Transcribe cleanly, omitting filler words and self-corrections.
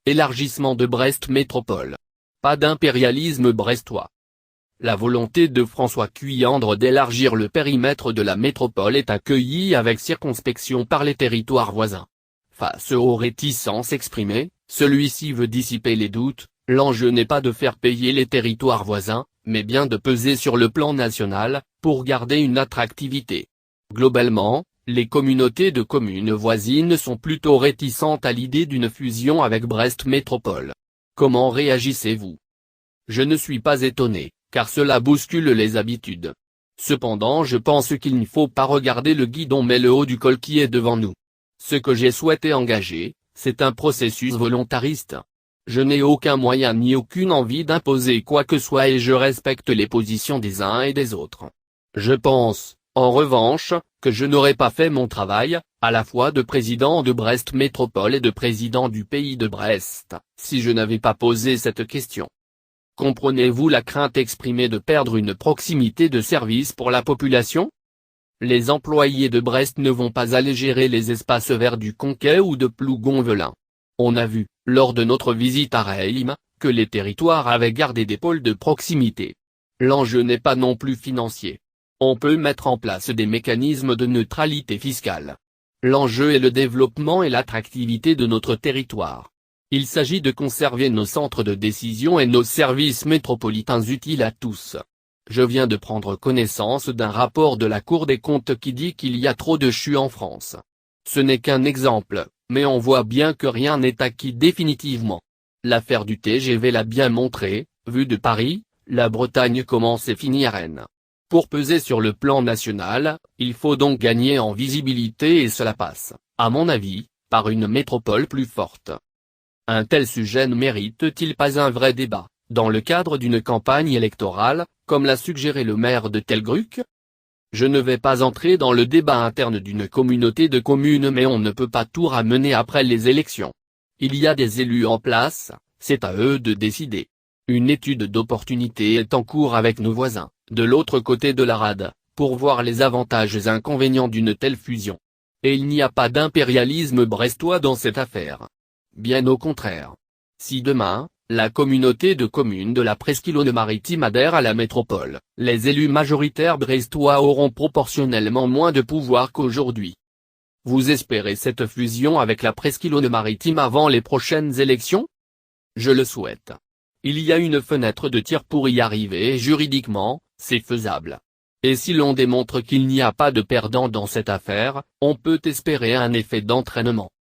Élargissement de Brest Métropole. Pas d'impérialisme brestois. La volonté de François Cuyandre d'élargir le périmètre de la métropole est accueillie avec circonspection par les territoires voisins. Face aux réticences exprimées, celui-ci veut dissiper les doutes. L'enjeu n'est pas de faire payer les territoires voisins, mais bien de peser sur le plan national, pour garder une attractivité. Globalement, les communautés de communes voisines sont plutôt réticentes à l'idée d'une fusion avec Brest Métropole. Comment réagissez-vous? Je ne suis pas étonné, car cela bouscule les habitudes. Cependant je pense qu'il ne faut pas regarder le guidon mais le haut du col qui est devant nous. Ce que j'ai souhaité engager, c'est un processus volontariste. Je n'ai aucun moyen ni aucune envie d'imposer quoi que ce soit et je respecte les positions des uns et des autres. Je pense, en revanche, que je n'aurais pas fait mon travail, à la fois de président de Brest Métropole et de président du Pays de Brest, si je n'avais pas posé cette question. Comprenez-vous la crainte exprimée de perdre une proximité de service pour la population? Les employés de Brest ne vont pas aller gérer les espaces verts du Conquet ou de Plougonvelin. On a vu, lors de notre visite à Reims, que les territoires avaient gardé des pôles de proximité. L'enjeu n'est pas non plus financier. On peut mettre en place des mécanismes de neutralité fiscale. L'enjeu est le développement et l'attractivité de notre territoire. Il s'agit de conserver nos centres de décision et nos services métropolitains utiles à tous. Je viens de prendre connaissance d'un rapport de la Cour des comptes qui dit qu'il y a trop de CHU en France. Ce n'est qu'un exemple, mais on voit bien que rien n'est acquis définitivement. L'affaire du TGV l'a bien montré, vu de Paris, la Bretagne commence et finit à Rennes. Pour peser sur le plan national, il faut donc gagner en visibilité et cela passe, à mon avis, par une métropole plus forte. Un tel sujet ne mérite-t-il pas un vrai débat, dans le cadre d'une campagne électorale, comme l'a suggéré le maire de Telgruc? Je ne vais pas entrer dans le débat interne d'une communauté de communes mais on ne peut pas tout ramener après les élections. Il y a des élus en place, c'est à eux de décider. Une étude d'opportunité est en cours avec nos voisins, de l'autre côté de la rade, pour voir les avantages et inconvénients d'une telle fusion. Et il n'y a pas d'impérialisme brestois dans cette affaire. Bien au contraire. Si demain, la communauté de communes de la Presqu'île Maritime adhère à la métropole, les élus majoritaires brestois auront proportionnellement moins de pouvoir qu'aujourd'hui. Vous espérez cette fusion avec la Presqu'île Maritime avant les prochaines élections? Je le souhaite. Il y a une fenêtre de tir pour y arriver et juridiquement, c'est faisable. Et si l'on démontre qu'il n'y a pas de perdant dans cette affaire, on peut espérer un effet d'entraînement.